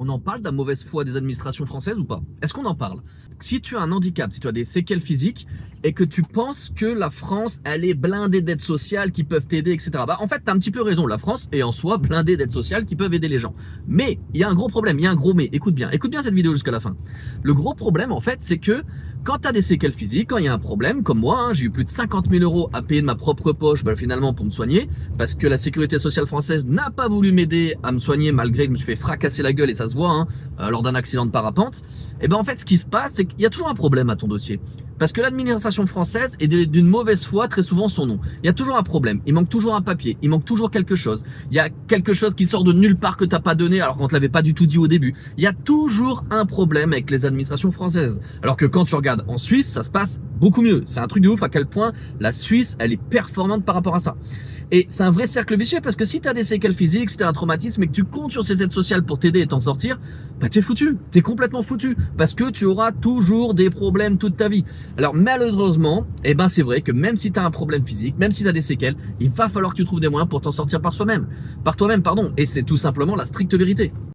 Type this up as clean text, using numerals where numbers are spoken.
On en parle de la mauvaise foi des administrations françaises ou pas? Est-ce qu'on en parle? Si tu as un handicap, si tu as des séquelles physiques et que tu penses que la France, elle est blindée d'aides sociales qui peuvent t'aider, etc. Bah, en fait, tu as un petit peu raison. La France est en soi blindée d'aides sociales qui peuvent aider les gens. Mais il y a un gros problème, il y a un gros mais. Écoute bien cette vidéo jusqu'à la fin. Le gros problème, en fait, c'est que quand tu as des séquelles physiques, quand il y a un problème, comme moi, hein, j'ai eu plus de 50 000 € à payer de ma propre poche, bah, finalement, pour me soigner, parce que la sécurité sociale française n'a pas voulu m'aider à me soigner malgré que je me suis fait fracasser la gueule, et ça se voit, hein, lors d'un accident de parapente. Et ben en fait, ce qui se passe, c'est qu'il y a toujours un problème à ton dossier. Parce que l'administration française est d'une mauvaise foi très souvent son nom. Il y a toujours un problème, il manque toujours un papier, il manque toujours quelque chose. Il y a quelque chose qui sort de nulle part que t'as pas donné alors qu'on te l'avait pas du tout dit au début. Il y a toujours un problème avec les administrations françaises. Alors que quand tu regardes en Suisse, ça se passe beaucoup mieux. C'est un truc de ouf à quel point la Suisse, elle est performante par rapport à ça. Et c'est un vrai cercle vicieux parce que si tu as des séquelles physiques, si tu as un traumatisme et que tu comptes sur ces aides sociales pour t'aider et t'en sortir, bah t'es foutu, t'es complètement foutu parce que tu auras toujours des problèmes toute ta vie. Alors malheureusement, eh ben c'est vrai que même si tu as un problème physique, même si tu as des séquelles, il va falloir que tu trouves des moyens pour t'en sortir par toi-même, et c'est tout simplement la stricte vérité.